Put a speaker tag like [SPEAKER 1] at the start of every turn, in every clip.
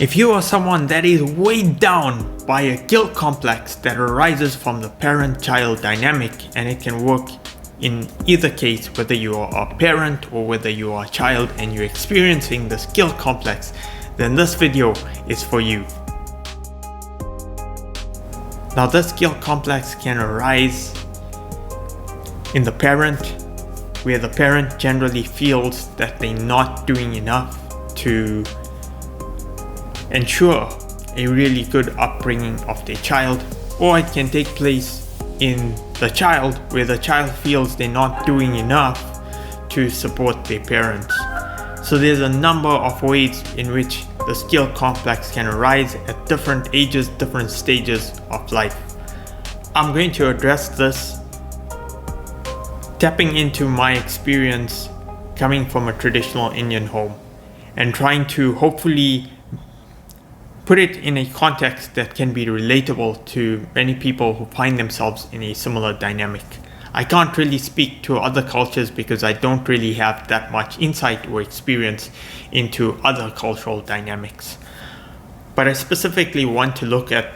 [SPEAKER 1] If you are someone that is weighed down by a guilt complex that arises from the parent-child dynamic, and it can work in either case, whether you are a parent or whether you are a child and you're experiencing this guilt complex, then this video is for you. Now, this guilt complex can arise in the parent, where the parent generally feels that they're not doing enough to ensure a really good upbringing of their child, or it can take place in the child, where the child feels they're not doing enough to support their parents. So there's a number of ways in which the guilt complex can arise at different ages, different stages of life. I'm going to address this tapping into my experience coming from a traditional Indian home and trying to hopefully put it in a context that can be relatable to many people who find themselves in a similar dynamic. I can't really speak to other cultures because I don't really have that much insight or experience into other cultural dynamics. But I specifically want to look at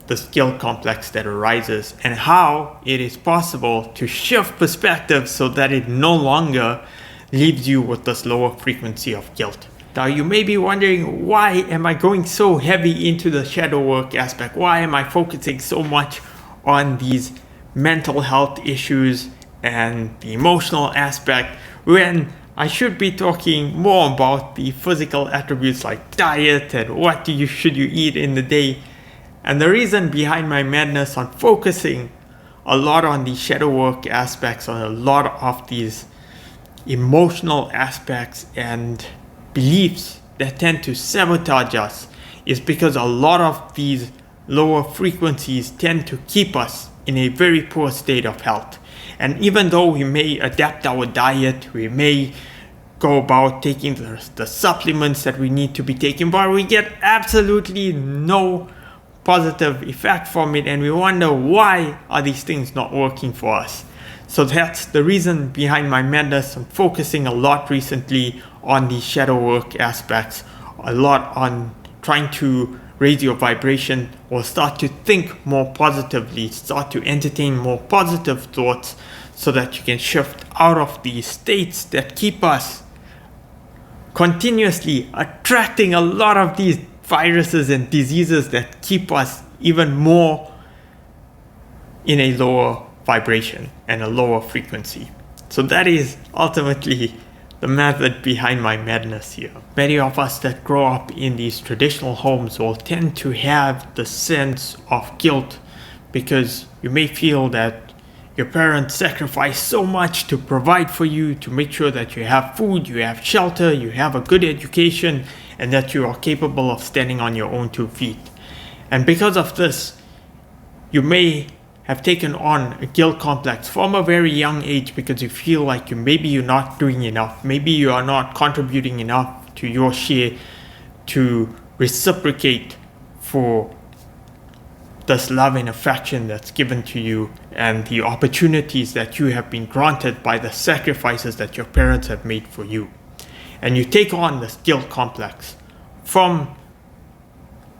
[SPEAKER 1] the guilt complex that arises and how it is possible to shift perspective so that it no longer leaves you with this lower frequency of guilt. Now, you may be wondering, why am I going so heavy into the shadow work aspect? Why am I focusing so much on these mental health issues and the emotional aspect when I should be talking more about the physical attributes like diet and what should you eat in the day? And the reason behind my madness on focusing a lot on the shadow work aspects, on a lot of these emotional aspects and beliefs that tend to sabotage us, is because a lot of these lower frequencies tend to keep us in a very poor state of health. And even though we may adapt our diet, we may go about taking the supplements that we need to be taking, but we get absolutely no positive effect from it, and we wonder, why are these things not working for us? So that's the reason behind my madness. I'm focusing a lot recently on the shadow work aspects, a lot on trying to raise your vibration or start to think more positively, start to entertain more positive thoughts so that you can shift out of these states that keep us continuously attracting a lot of these viruses and diseases that keep us even more in a lower vibration and a lower frequency. So that is ultimately the method behind my madness here. Many of us that grow up in these traditional homes will tend to have the sense of guilt because you may feel that your parents sacrificed so much to provide for you, to make sure that you have food, you have shelter, you have a good education, and that you are capable of standing on your own 2 feet. And because of this, you may have taken on a guilt complex from a very young age because you feel like maybe you're not doing enough, maybe you are not contributing enough to your share to reciprocate for this love and affection that's given to you and the opportunities that you have been granted by the sacrifices that your parents have made for you. And you take on this guilt complex from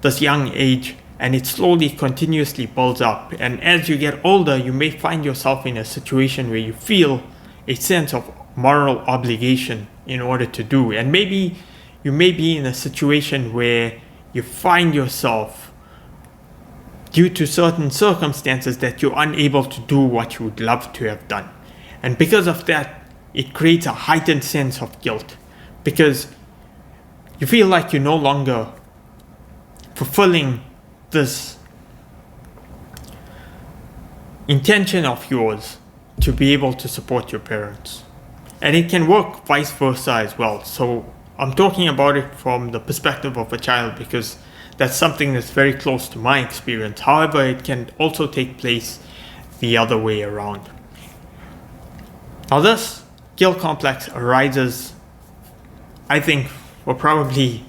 [SPEAKER 1] this young age, and it slowly, continuously builds up. And as you get older, you may find yourself in a situation where you feel a sense of moral obligation in order to do. And maybe you may be in a situation where you find yourself, due to certain circumstances, that you're unable to do what you would love to have done. And because of that, it creates a heightened sense of guilt, because you feel like you're no longer fulfilling this intention of yours to be able to support your parents. And it can work vice versa as well. So I'm talking about it from the perspective of a child because that's something that's very close to my experience. However, it can also take place the other way around. Now, this guilt complex arises, I think, for probably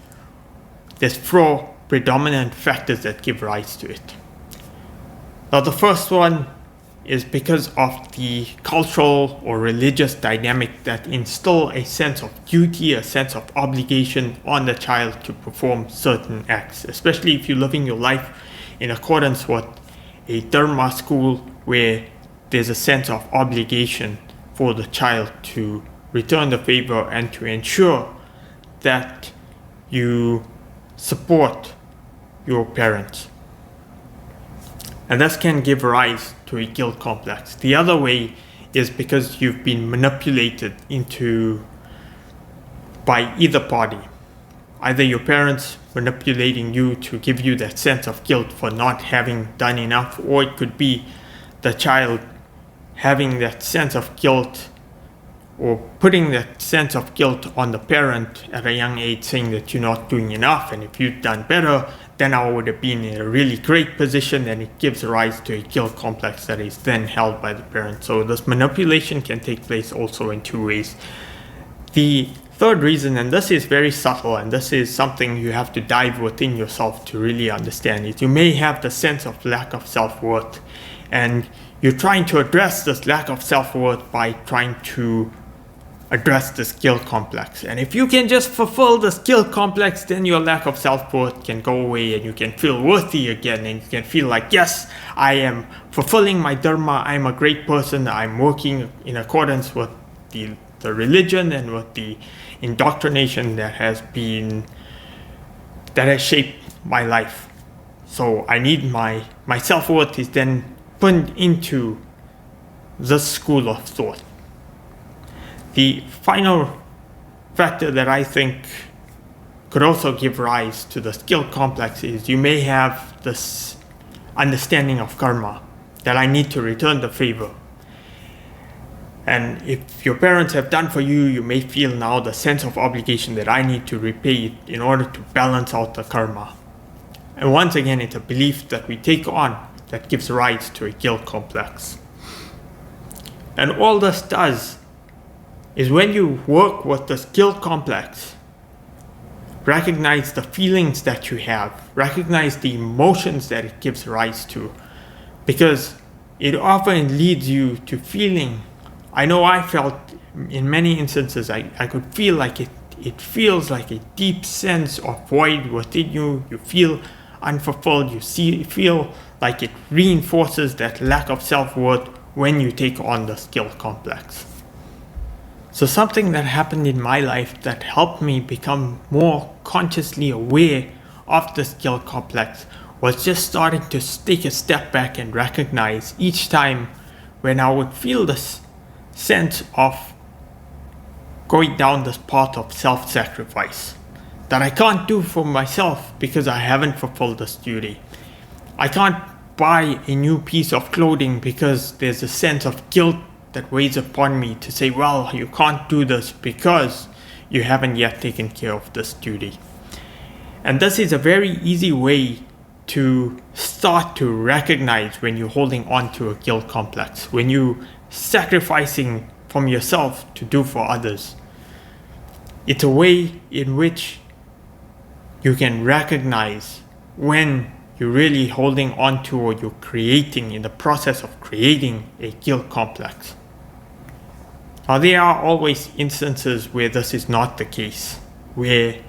[SPEAKER 1] there's 4 predominant factors that give rise to it. Now, the first one is because of the cultural or religious dynamic that instill a sense of duty, a sense of obligation on the child to perform certain acts, especially if you're living your life in accordance with a Dharma school where there's a sense of obligation for the child to return the favor and to ensure that you support your parents. And this can give rise to a guilt complex. The other way is because you've been manipulated into by either party. Either your parents manipulating you to give you that sense of guilt for not having done enough, or it could be the child having that sense of guilt or putting that sense of guilt on the parent at a young age, saying that you're not doing enough, and if you'd done better, then I would have been in a really great position, and it gives rise to a guilt complex that is then held by the parent. So this manipulation can take place also in two ways. The third reason, and this is very subtle, and this is something you have to dive within yourself to really understand, is you may have the sense of lack of self-worth, and you're trying to address this lack of self-worth by trying to address this guilt complex. And if you can just fulfill this guilt complex, then your lack of self-worth can go away and you can feel worthy again, and you can feel like, yes, I am fulfilling my dharma, I'm a great person, I'm working in accordance with the religion and with the indoctrination that has shaped my life. So I need my self-worth is then put into this school of thought. The final factor that I think could also give rise to the guilt complex is you may have this understanding of karma, that I need to return the favor. And if your parents have done for you, you may feel now the sense of obligation that I need to repay it in order to balance out the karma. And once again, it's a belief that we take on that gives rise to a guilt complex. And all this does is, when you work with this guilt complex, recognize the feelings that you have, recognize the emotions that it gives rise to, because it often leads you to feeling, I know I felt in many instances, I could feel like it feels like a deep sense of void within you. You feel unfulfilled, you feel like it reinforces that lack of self-worth when you take on this guilt complex. So something that happened in my life that helped me become more consciously aware of this guilt complex was just starting to take a step back and recognize each time when I would feel this sense of going down this path of self-sacrifice that I can't do for myself because I haven't fulfilled this duty. I can't buy a new piece of clothing because there's a sense of guilt that weighs upon me to say, well, you can't do this because you haven't yet taken care of this duty. And this is a very easy way to start to recognize when you're holding on to a guilt complex, when you're sacrificing from yourself to do for others. It's a way in which you can recognize when you're really holding on to, or you're creating, in the process of creating, a guilt complex. Now, there are always instances where this is not the case, where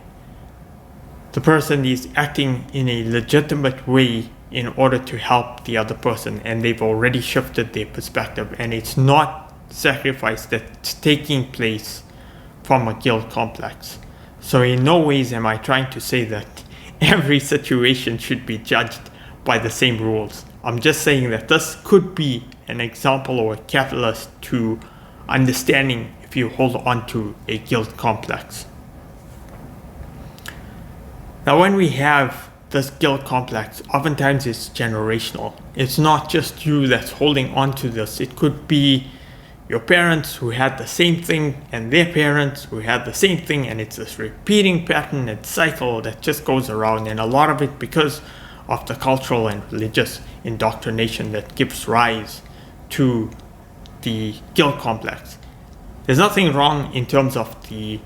[SPEAKER 1] the person is acting in a legitimate way in order to help the other person, and they've already shifted their perspective, and it's not sacrifice that's taking place from a guilt complex. So in no ways am I trying to say that every situation should be judged by the same rules. I'm just saying that this could be an example or a catalyst to understanding if you hold on to a guilt complex. Now, when we have this guilt complex, oftentimes it's generational. It's not just you that's holding on to this. It could be your parents who had the same thing, and their parents who had the same thing, and it's this repeating pattern and cycle that just goes around, and a lot of it because of the cultural and religious indoctrination that gives rise to the guilt complex. There's nothing wrong in terms of the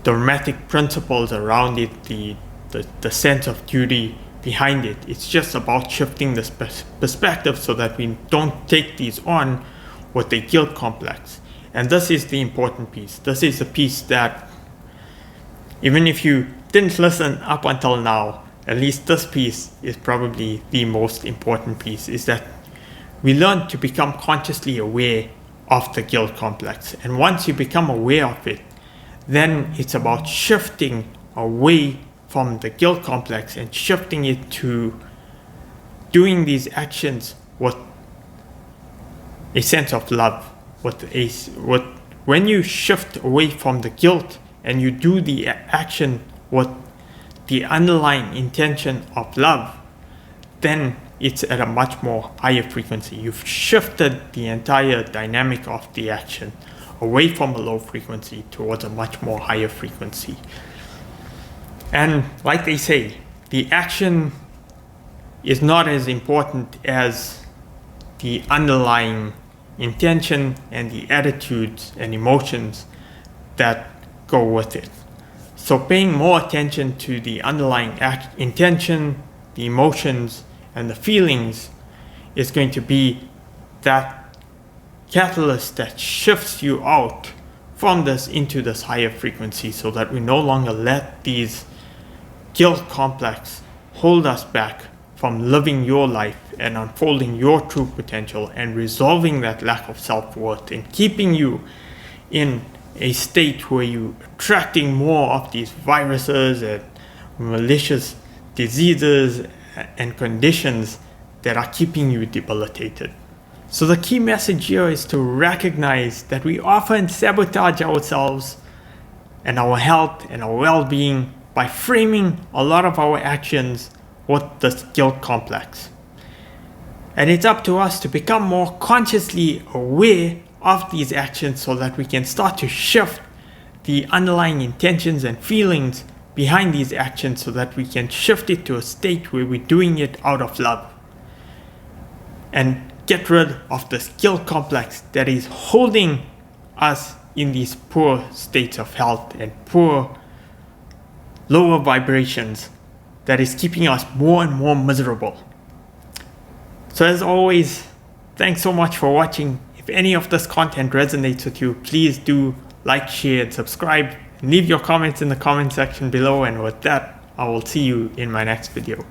[SPEAKER 1] dramatic principles around it, the sense of duty, behind it. It's just about shifting the perspective so that we don't take these on with a guilt complex. And this is the important piece. This is the piece that, even if you didn't listen up until now, at least this piece is probably the most important piece, is that we learn to become consciously aware of the guilt complex. And once you become aware of it, then it's about shifting away from the guilt complex and shifting it to doing these actions with a sense of love. When you shift away from the guilt and you do the action with the underlying intention of love, then it's at a much more higher frequency. You've shifted the entire dynamic of the action away from a low frequency towards a much more higher frequency. And like they say, the action is not as important as the underlying intention and the attitudes and emotions that go with it. So paying more attention to the underlying intention, the emotions, and the feelings is going to be that catalyst that shifts you out from this into this higher frequency, so that we no longer let these guilt complex hold us back from living your life and unfolding your true potential and resolving that lack of self-worth and keeping you in a state where you're attracting more of these viruses and malicious diseases and conditions that are keeping you debilitated. So the key message here is to recognize that we often sabotage ourselves and our health and our well-being by framing a lot of our actions with this guilt complex. And it's up to us to become more consciously aware of these actions so that we can start to shift the underlying intentions and feelings behind these actions, so that we can shift it to a state where we're doing it out of love and get rid of this guilt complex that is holding us in these poor states of health and poor lower vibrations that is keeping us more and more miserable. So as always, thanks so much for watching. If any of this content resonates with you, please do like, share, and subscribe. Leave your comments in the comment section below, and with that, I will see you in my next video.